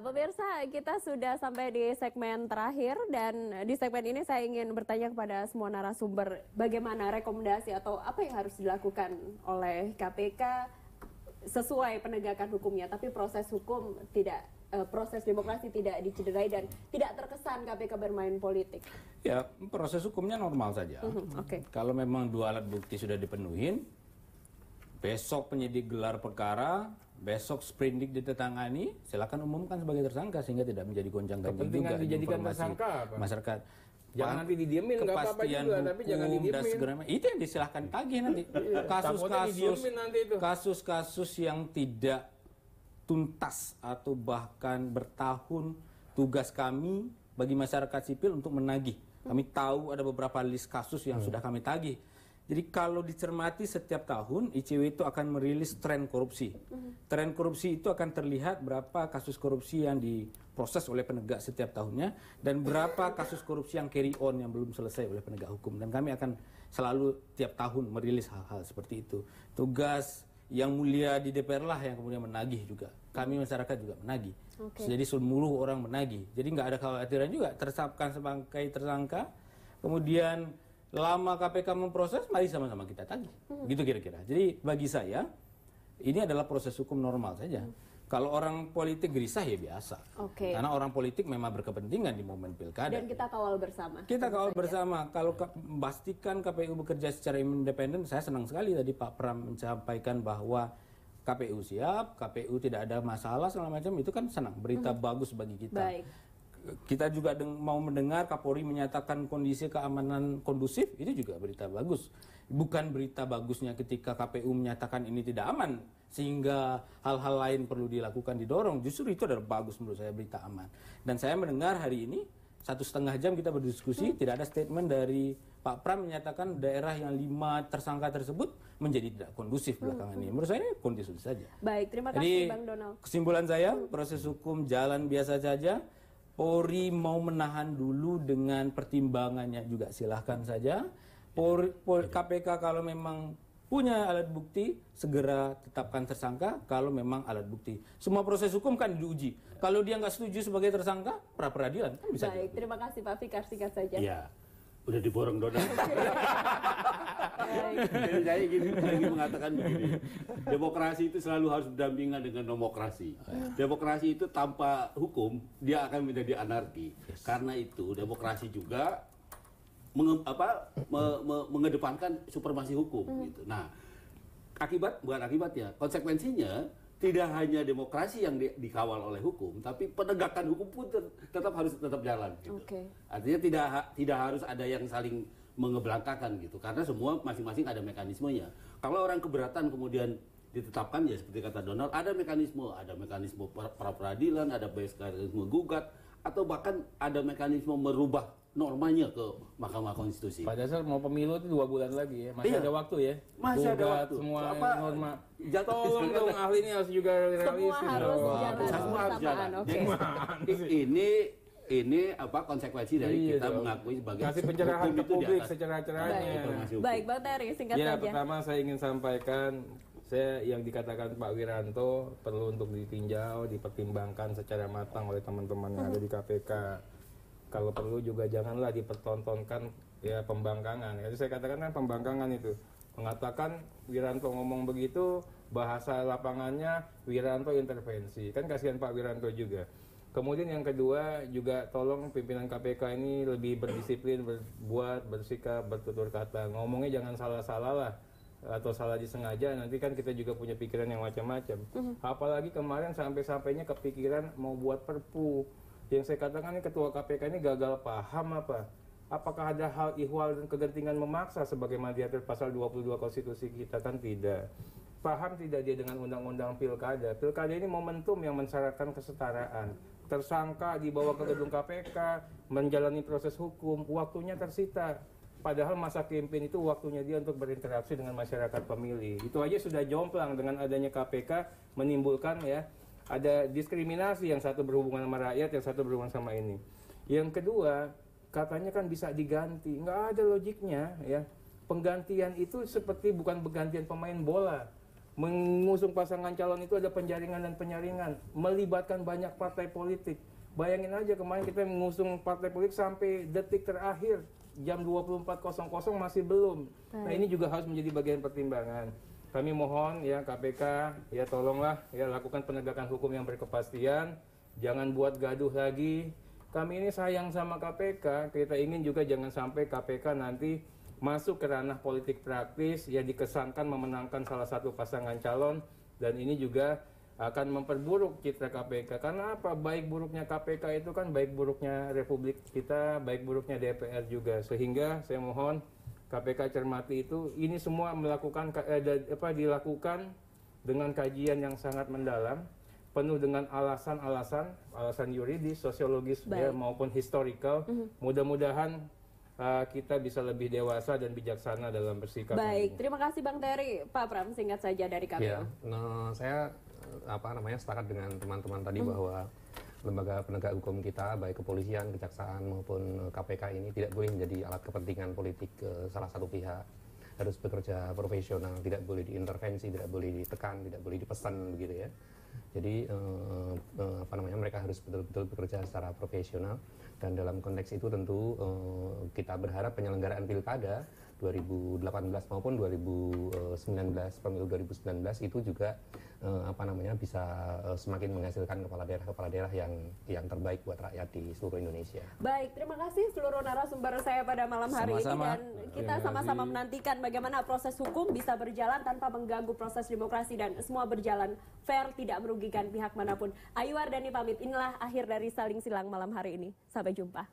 pemirsa, kita sudah sampai di segmen terakhir dan di segmen ini saya ingin bertanya kepada semua narasumber bagaimana rekomendasi atau apa yang harus dilakukan oleh KPK sesuai penegakan hukumnya, tapi proses hukum tidak, proses demokrasi tidak dicederai dan tidak terkesan KPK bermain politik. Ya, proses hukumnya normal saja. Kalau memang dua alat bukti sudah dipenuhin, besok penyidik gelar perkara, besok sprindik ditetangani, silakan umumkan sebagai tersangka sehingga tidak menjadi gonjang-ganjing juga dijadikan tersangka apa? Masyarakat. Jangan nanti didiemin, nggak apa-apa juga, tapi jangan didiemin. Itu yang disilahkan tagih nanti. Kasus-kasus yang tidak tuntas atau bahkan bertahun, tugas kami bagi masyarakat sipil untuk menagih. Kami tahu ada beberapa list kasus yang sudah kami tagih. Jadi kalau dicermati setiap tahun ICW itu akan merilis tren korupsi. Tren korupsi itu akan terlihat berapa kasus korupsi yang diproses oleh penegak setiap tahunnya dan berapa kasus korupsi yang carry on yang belum selesai oleh penegak hukum. Dan kami akan selalu tiap tahun merilis hal-hal seperti itu. Tugas yang mulia di DPR lah yang kemudian menagih juga. Kami masyarakat juga menagih. Jadi seluruh orang menagih. Jadi nggak ada kekhawatiran juga. Tersapkan sebagai tersangka, kemudian lama KPK memproses, mari sama-sama kita tagih. Gitu kira-kira. Jadi bagi saya, ini adalah proses hukum normal saja. Kalau orang politik gelisah ya biasa. Karena orang politik memang berkepentingan di momen pilkada. Dan kita kawal bersama. Kita kawal bersama. Kalau pastikan KPU bekerja secara independen, saya senang sekali tadi Pak Pram menyampaikan bahwa KPU siap, KPU tidak ada masalah segala macam, itu kan senang. Berita bagus bagi kita. Baik. Kita juga mau mendengar Kapolri menyatakan kondisi keamanan kondusif, itu juga berita bagus. Bukan berita bagusnya ketika KPU menyatakan ini tidak aman, sehingga hal-hal lain perlu dilakukan, didorong. Justru itu adalah bagus menurut saya, berita aman. Dan saya mendengar hari ini, 1,5 jam kita berdiskusi, tidak ada statement dari Pak Pram menyatakan daerah yang 5 tersangka tersebut menjadi tidak kondusif belakangan ini. Menurut saya ini kondusif saja. Baik, terima kasih Bang Donald. Kesimpulan saya, proses hukum jalan biasa saja. Polri mau menahan dulu dengan pertimbangannya juga silahkan saja. KPK kalau memang punya alat bukti segera tetapkan tersangka kalau memang alat bukti. Semua proses hukum kan diuji. Kalau dia nggak setuju sebagai tersangka, pra peradilan kan bisa. Baik, terima kasih Pak Fikar, singkat saja. Iya, udah diborong Donald. Jadi saya ingin mengatakan begini, demokrasi itu selalu harus berdampingan dengan demokrasi. Demokrasi itu tanpa hukum dia akan menjadi anarki. Karena itu demokrasi juga mengedepankan supremasi hukum. Gitu. Nah, bukan akibatnya, konsekuensinya tidak hanya demokrasi yang dikawal oleh hukum, tapi penegakan hukum pun tetap harus jalan. Gitu. Artinya tidak harus ada yang saling mengebelangkakan gitu, karena semua masing-masing ada mekanismenya. Kalau orang keberatan kemudian ditetapkan ya seperti kata Donald, ada mekanisme pra peradilan, ada mekanisme gugat, atau bahkan ada mekanisme merubah normanya ke Mahkamah Konstitusi. Pada saat mau pemilu itu 2 bulan lagi ya, masih ada waktu ya. Masih ada waktu. Semua norma. Tolong dong ahli ini harus juga realistis. Semua harus jalan bersamaan. Ini konsekuensi dari kita mengakui sebagai kasih pencerahan ke publik secara cerahnya. Baik, Bang Terry, singkat saja. Pertama saya ingin sampaikan, yang dikatakan Pak Wiranto perlu untuk ditinjau, dipertimbangkan secara matang oleh teman-teman yang ada di KPK. Kalau perlu juga janganlah dipertontonkan ya pembangkangan. Jadi saya katakan kan pembangkangan itu. Mengatakan Wiranto ngomong begitu, bahasa lapangannya Wiranto intervensi. Kan kasihan Pak Wiranto juga. Kemudian yang kedua juga tolong pimpinan KPK ini lebih berdisiplin, berbuat, bersikap, bertutur kata. Ngomongnya jangan salah-salah lah atau salah disengaja, nanti kan kita juga punya pikiran yang macam-macam. Apalagi kemarin sampai-sampainya kepikiran mau buat perpu. Yang saya katakan ini ketua KPK ini gagal paham apa? Apakah ada hal ihwal dan kegentingan memaksa sebagaimana diatur pasal 22 konstitusi kita? Kan tidak. Paham tidak dia dengan undang-undang pilkada? Pilkada ini momentum yang mensyaratkan kesetaraan. Tersangka dibawa ke gedung KPK, menjalani proses hukum, waktunya tersita. Padahal masa campaign itu waktunya dia untuk berinteraksi dengan masyarakat pemilih. Itu aja sudah jomplang dengan adanya KPK menimbulkan ya, ada diskriminasi, yang satu berhubungan sama rakyat, yang satu berhubungan sama ini. Yang kedua, katanya kan bisa diganti. Nggak ada logiknya ya. Penggantian itu seperti bukan penggantian pemain bola. Mengusung pasangan calon itu ada penjaringan dan penyaringan, melibatkan banyak partai politik. Bayangin aja kemarin kita mengusung partai politik sampai detik terakhir, jam 24.00 masih belum. Nah ini juga harus menjadi bagian pertimbangan. Kami mohon ya KPK, ya tolonglah ya lakukan penegakan hukum yang berkepastian, jangan buat gaduh lagi. Kami ini sayang sama KPK, kita ingin juga jangan sampai KPK nanti masuk ke ranah politik praktis, ya dikesankan memenangkan salah satu pasangan calon, dan ini juga akan memperburuk citra KPK. Karena apa? Baik buruknya KPK itu kan baik buruknya Republik kita, baik buruknya DPR juga. Sehingga saya mohon KPK cermati itu, ini semua dilakukan dengan kajian yang sangat mendalam, penuh dengan alasan yuridis, sosiologis ya, maupun historical. Mudah-mudahan kita bisa lebih dewasa dan bijaksana dalam bersikap. Baik, terima kasih Bang Terry. Pak Pram, singkat saja dari KPU. Ya, saya sepakat dengan teman-teman tadi bahwa lembaga penegak hukum kita, baik kepolisian, kejaksaan maupun KPK ini tidak boleh menjadi alat kepentingan politik salah satu pihak. Harus bekerja profesional, tidak boleh diintervensi, tidak boleh ditekan, tidak boleh dipesan begitu ya. Jadi mereka harus betul-betul bekerja secara profesional, dan dalam konteks itu tentu kita berharap penyelenggaraan pilkada 2018 maupun 2019, pemilu 2019 itu juga bisa semakin menghasilkan kepala daerah yang terbaik buat rakyat di seluruh Indonesia. Baik, terima kasih seluruh narasumber saya pada malam hari Sama-sama. ini, dan kita sama-sama menantikan bagaimana proses hukum bisa berjalan tanpa mengganggu proses demokrasi dan semua berjalan fair, tidak merugikan pihak manapun. Ayu Wardani pamit. Inilah akhir dari Saling Silang malam hari ini. Sampai jumpa.